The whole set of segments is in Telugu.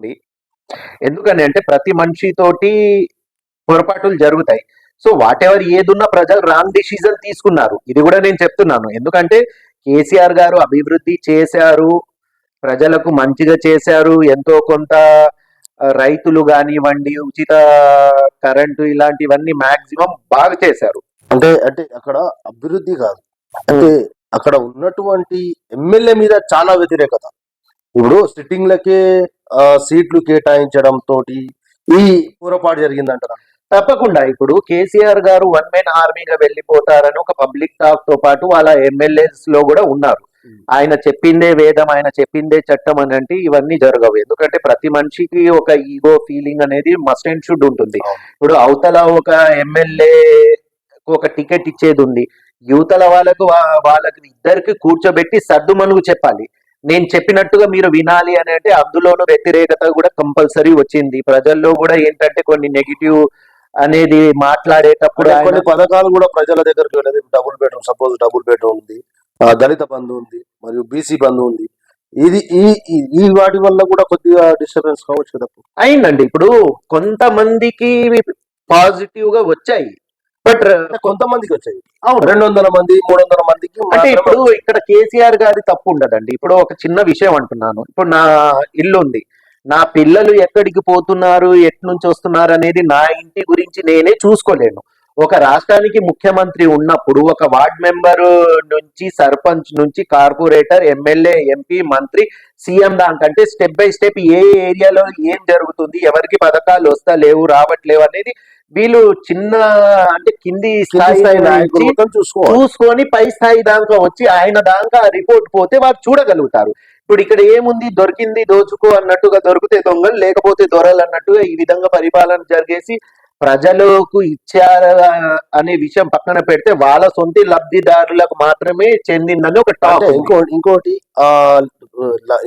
తీసుకోండి. ఎందుకని అంటే ప్రతి మనిషితోటి పొరపాటులు జరుగుతాయి. సో వాట్ ఎవర్ ఏదున్నా ప్రజలు రాంగ్ డిసిజన్ తీసుకున్నారు. ఇది కూడా నేను చెప్తున్నాను. ఎందుకంటే కేసీఆర్ గారు అభివృద్ధి చేశారు, ప్రజలకు మంచిగా చేశారు, ఎంతో కొంత రైతులు కానివ్వండి, ఉచిత కరెంటు ఇలాంటివన్నీ మాక్సిమం బాగా చేశారు. అంటే అంటే అక్కడ అభివృద్ధి కాదు, అంటే అక్కడ ఉన్నటువంటి ఎమ్మెల్యే మీద చాలా వ్యతిరేకత. ఇప్పుడు సిట్టింగ్లకే సీట్లు కేటాయించడం తోటి ఈ పొరపాటు జరిగిందంటారా? తప్పకుండా. ఇప్పుడు కేసీఆర్ గారు వన్ మెన్ ఆర్మీగా వెళ్ళిపోతారని ఒక పబ్లిక్ టాక్ తో పాటు వాళ్ళ ఎమ్మెల్యేస్ లో కూడా ఉన్నారు. ఆయన చెప్పిందే వేదం, ఆయన చెప్పిందే చట్టం అని అంటే ఇవన్నీ జరగవు. ఎందుకంటే ప్రతి మనిషికి ఒక ఈగో ఫీలింగ్ అనేది మస్ట్ అండ్ షుడ్ ఉంటుంది. ఇప్పుడు అవతల ఒక ఎమ్మెల్యే ఒక టికెట్ ఇచ్చేది ఉంది, యువతల వాళ్ళకి ఇద్దరికి కూర్చోబెట్టి సర్దు మనుగు చెప్పాలి. నేను చెప్పినట్టుగా మీరు వినాలి అని అంటే అందులోనూ వ్యతిరేకత కూడా కంపల్సరీ వచ్చింది. ప్రజల్లో కూడా ఏంటంటే కొన్ని నెగిటివ్ అనేది మాట్లాడేటప్పుడు కొన్ని పథకాలు కూడా ప్రజల దగ్గరికి వెళ్ళేది. Double bedroom, suppose double bedroom ఉంది, దళిత బంధు ఉంది, మరియు బీసీ బంధు ఉంది. ఇది ఈ వాటి వల్ల కూడా కొద్దిగా డిస్టర్బెన్స్ కావచ్చు కదా. అయిందండి. ఇప్పుడు కొంతమందికి పాజిటివ్ గా వచ్చాయి, బట్ కొంతమందికి వచ్చాయి. 200 మంది 300 మందికి. అంటే ఇప్పుడు ఇక్కడ కేసీఆర్ గారి తప్పు ఉండదండి. ఇప్పుడు ఒక చిన్న విషయం అంటున్నాను. ఇప్పుడు నా ఇల్లు ఉంది, నా పిల్లలు ఎక్కడికి పోతున్నారు, ఎట్నుంచి వస్తున్నారు అనేది నా ఇంటి గురించి నేనే చూసుకోలేను. ఒక రాష్ట్రానికి ముఖ్యమంత్రి ఉన్నప్పుడు ఒక వార్డ్ మెంబర్ నుంచి సర్పంచ్ నుంచి కార్పొరేటర్, ఎమ్మెల్యే, ఎంపీ, మంత్రి, సీఎం దానికంటే స్టెప్ బై స్టెప్ ఏ ఏరియాలో ఏం జరుగుతుంది, ఎవరికి పథకాలు వస్తా లేవు రావట్లేవు అనేది వీళ్ళు చిన్న అంటే కింది స్థాయి చూసుకొని పై స్థాయి దాకా వచ్చి ఆయన దాకా రిపోర్ట్ పోతే వారు చూడగలుగుతారు. ఇప్పుడు ఇక్కడ ఏముంది, దొరికింది దోచుకో అన్నట్టుగా, దొరికితే దొంగలు లేకపోతే దొరలు అన్నట్టుగా ఈ విధంగా పరిపాలన జరిగేసి ప్రజలకు ఇచ్చారు అనే విషయం పక్కన పెడితే వాళ్ళ సొంత లబ్ధిదారులకు మాత్రమే చెందిందని ఒక టాక్. ఇంకోటి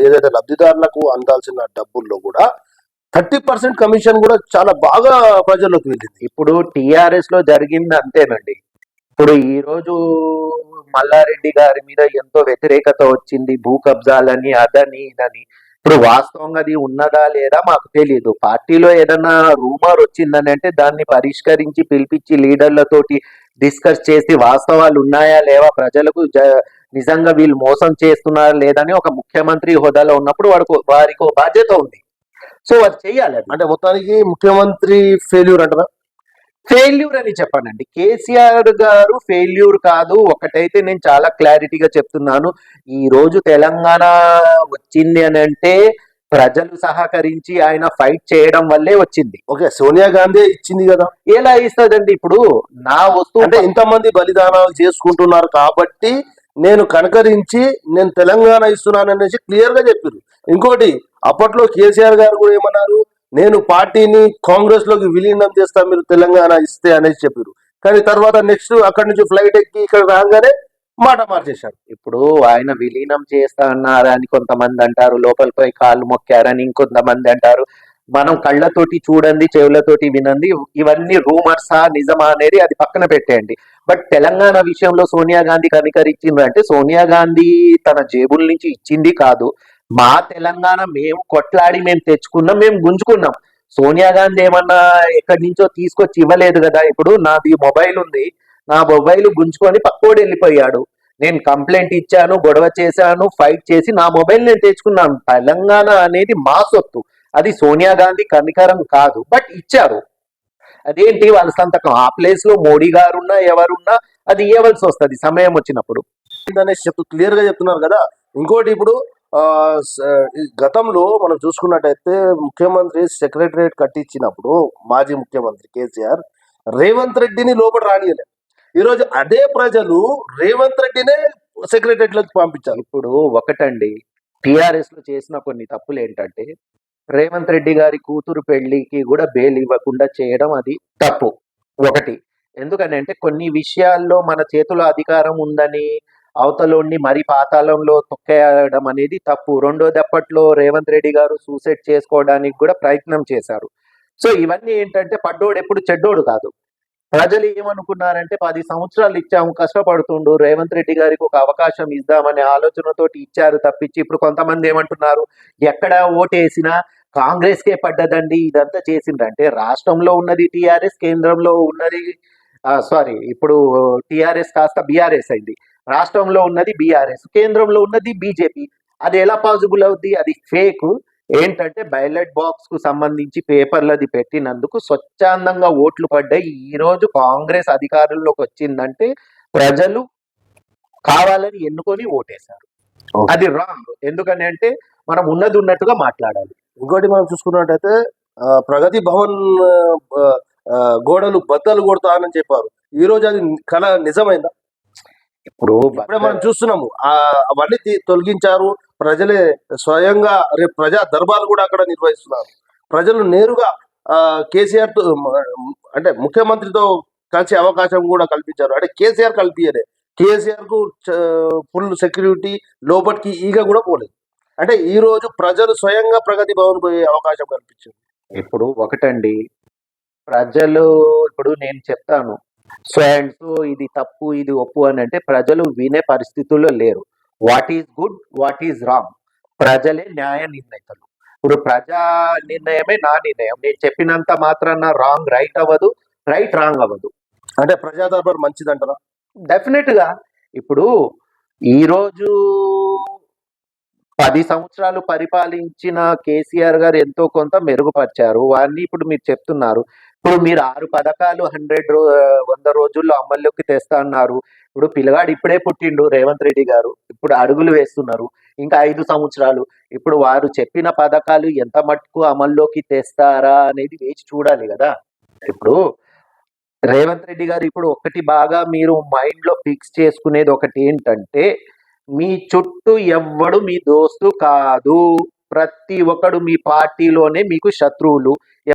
ఏదైతే లబ్ధిదారులకు అందాల్సిన డబ్బుల్లో కూడా 30% కమిషన్ కూడా చాలా బాగా ప్రజల్లోకి వెళ్ళింది. ఇప్పుడు టిఆర్ఎస్ లో జరిగింది అంతేనండి. ఇప్పుడు ఈ రోజు మల్లారెడ్డి గారి మీద ఎంతో వ్యతిరేకత వచ్చింది, భూ కబ్జాలని అదని ఇదని. ఇప్పుడు వాస్తవంగా అది ఉన్నదా లేదా మాకు తెలియదు. పార్టీలో ఏదైనా రూమర్ వచ్చిందని అంటే దాన్ని పరిష్కరించి పిలిపించి లీడర్లతోటి డిస్కస్ చేసి వాస్తవాలు ఉన్నాయా లేవా, ప్రజలకు నిజంగా వీళ్ళు మోసం చేస్తున్నారా లేదని ఒక ముఖ్యమంత్రి హోదాలో ఉన్నప్పుడు వారికి బాధ్యత ఉంది. సో అది చెయ్యాలి. అంటే మొత్తానికి ముఖ్యమంత్రి ఫెయిల్యూర్ అంటారా? ఫెయిల్యూర్ అని చెప్పానండి. కేసీఆర్ గారు ఫెయిల్యూర్ కాదు. ఒకటైతే నేను చాలా క్లారిటీగా చెప్తున్నాను, ఈ రోజు తెలంగాణ వచ్చింది అని అంటే ప్రజలు సహకరించి ఆయన ఫైట్ చేయడం వల్లే వచ్చింది. ఓకే, సోనియా గాంధీ ఇచ్చింది కదా. ఎలా ఇస్తుందండి? ఇప్పుడు నా వస్తువు అంటే ఇంతమంది బలిదానాలు చేసుకుంటున్నారు కాబట్టి నేను కనకరించి నేను తెలంగాణ ఇస్తున్నాను అనేసి క్లియర్ గా చెప్పారు. ఇంకోటి అప్పట్లో కేసీఆర్ గారు కూడా ఏమన్నారు, నేను పార్టీని కాంగ్రెస్ లోకి విలీనం చేస్తా మీరు తెలంగాణ ఇస్తే అనేసి చెప్పారు. కానీ తర్వాత నెక్స్ట్ అక్కడి నుంచి ఫ్లైట్ ఎక్కి ఇక్కడ రాగానే మాట మార్చేశారు. ఇప్పుడు ఆయన విలీనం చేస్తా అన్నారని కొంతమంది అంటారు, లోపలిపై కాళ్ళు మొక్కారని ఇంకొంతమంది అంటారు. మనం కళ్ళతోటి చూడండి, చెవులతోటి వినండి, ఇవన్నీ రూమర్సా నిజమా అనేది అది పక్కన పెట్టేయండి. బట్ తెలంగాణ విషయంలో సోనియా గాంధీ కనికరించింది అంటే సోనియా గాంధీ తన జేబుల నుంచి ఇచ్చింది కాదు. మా తెలంగాణ మేము కొట్లాడి మేము తెచ్చుకున్నాం, మేము గుంజుకున్నాం. సోనియా గాంధీ ఏమన్నా ఎక్కడి నుంచో తీసుకొచ్చి ఇవ్వలేదు కదా. ఇప్పుడు నాది మొబైల్ ఉంది, నా మొబైల్ గుంజుకొని పక్కోడు వెళ్ళిపోయాడు, నేను కంప్లైంట్ ఇచ్చాను, గొడవ చేశాను, ఫైట్ చేసి నా మొబైల్ నేను తెచ్చుకున్నాను. తెలంగాణ అనేది మా సొత్తు, అది సోనియా గాంధీ కనికరం కాదు, బట్ ఇచ్చారు. అదేంటి వాళ్ళ సంతకం. ఆ ప్లేస్ లో మోడీ గారున్నా ఎవరున్నా అది ఇవ్వవలసి వస్తుంది సమయం వచ్చినప్పుడు అనేసి క్లియర్ గా చెప్తున్నారు కదా. ఇంకోటి ఇప్పుడు గతంలో మనం చూసుకున్నట్టయితే ముఖ్యమంత్రి సెక్రటరియట్ కట్టించినప్పుడు మాజీ ముఖ్యమంత్రి కేసీఆర్ రేవంత్ రెడ్డిని లోపల రానియలేదు. ఈరోజు అదే ప్రజలు రేవంత్ రెడ్డినే సెక్రటరియట్ లోకి పంపించారు. ఇప్పుడు ఒకటండి, టిఆర్ఎస్ లో చేసిన కొన్ని తప్పులు ఏంటంటే రేవంత్ రెడ్డి గారి కూతురు పెళ్లికి కూడా బెయిల్ ఇవ్వకుండా చేయడం అది తప్పు ఒకటి. ఎందుకనంటే కొన్ని విషయాల్లో మన చేతిలో అధికారం ఉందని అవతలోని మరి పాతాళంలో తొక్కేయడం అనేది తప్పు. రెండోది అప్పట్లో రేవంత్ రెడ్డి గారు సూసైడ్ చేసుకోవడానికి కూడా ప్రయత్నం చేశారు. సో ఇవన్నీ ఏంటంటే పడ్డోడు ఎప్పుడు చెడ్డోడు కాదు. ప్రజలు ఏమనుకున్నారంటే 10 సంవత్సరాలు ఇచ్చాము, కష్టపడుతుండు, రేవంత్ రెడ్డి గారికి ఒక అవకాశం ఇద్దామనే ఆలోచనతోటి ఇచ్చారు తప్పించి ఇప్పుడు కొంతమంది ఏమంటున్నారు, ఎక్కడ ఓటేసినా కాంగ్రెస్ కే పడ్డదండి ఇదంతా చేసిండ్రంటే. రాష్ట్రంలో ఉన్నది టిఆర్ఎస్, కేంద్రంలో ఉన్నది సారీ, ఇప్పుడు టిఆర్ఎస్ కాస్త బీఆర్ఎస్ అయింది. రాష్ట్రంలో ఉన్నది బీఆర్ఎస్, కేంద్రంలో ఉన్నది బీజేపీ. అది ఎలా పాసిబుల్ అవుద్ది? అది ఫేక్. ఏంటంటే బ్యాలెట్ బాక్స్ కు సంబంధించి పేపర్లది పెట్టినందుకు స్వచ్ఛందంగా ఓట్లు పడ్డాయి. ఈ రోజు కాంగ్రెస్ అధికారంలోకి వచ్చిందంటే ప్రజలు కావాలని ఎన్నుకొని ఓటేశారు. ఓకే. అది రాంగ్. ఎందుకని అంటే మనం ఉన్నది ఉన్నట్టుగా మాట్లాడాలి. ఇంకోటి మనం చూసుకున్నట్టయితే ప్రగతి భవన్ ఆ, ఆ, గోడలు బద్దలు కొడతానని చెప్పారు. ఈ రోజు అది కళ నిజమైందా? ఇప్పుడు ఇప్పుడే మనం చూస్తున్నాము అవన్నీ తొలగించారు. ప్రజలే స్వయంగా రేపు ప్రజా దర్బార్లు కూడా అక్కడ నిర్వహిస్తున్నారు. ప్రజలు నేరుగా కేసీఆర్ తో అంటే ముఖ్యమంత్రితో కలిసే అవకాశం కూడా కల్పించారు. అంటే కేసీఆర్ కల్పించలే, కేసీఆర్ కు ఫుల్ సెక్యూరిటీ, లోపలికి ఈగ కూడా పోలేదు. అంటే ఈ రోజు ప్రజలు స్వయంగా ప్రగతి భవన్ పోయే అవకాశం కల్పించారు. ఇప్పుడు ఒకటండి, ప్రజలు ఇప్పుడు నేను చెప్తాను సో అండ్ సో ఇది తప్పు ఇది ఒప్పు అని అంటే ప్రజలు వినే పరిస్థితుల్లో లేరు. What is good, what is wrong ప్రజలే న్యాయ నిర్ణేతలు. ఇప్పుడు ప్రజా నిర్ణయమే నా నిర్ణయం. నేను చెప్పినంత మాత్రాన రాంగ్ రైట్ అవ్వదు, రైట్ రాంగ్ అవ్వదు. అంటే ప్రజా దర్బార్ మంచిదంటారా? డెఫినెట్ గా. ఇప్పుడు ఈ రోజు 10 సంవత్సరాలు పరిపాలించిన కేసీఆర్ గారు ఎంతో కొంత మెరుగుపరిచారు. వారిని ఇప్పుడు మీరు చెప్తున్నారు. ఇప్పుడు మీరు 6 పథకాలు 100 రోజుల్లో అమల్లోకి తెస్తా అన్నారు. ఇప్పుడు పిల్లగాడు ఇప్పుడే పుట్టిండు రేవంత్ రెడ్డి గారు. ఇప్పుడు అడుగులు వేస్తున్నారు. ఇంకా 5 సంవత్సరాలు. ఇప్పుడు వారు చెప్పిన పథకాలు ఎంత మట్టుకు అమల్లోకి తెస్తారా అనేది వేచి చూడాలి కదా. ఇప్పుడు రేవంత్ రెడ్డి గారు ఇప్పుడు ఒకటి బాగా మీరు మైండ్ లో ఫిక్స్ చేసుకునేది ఒకటి ఏంటంటే, మీ చుట్టూ ఎవ్వడు మీ దోస్తు కాదు. ప్రతి ఒక్కడు మీ పార్టీలోనే మీకు శత్రువులు.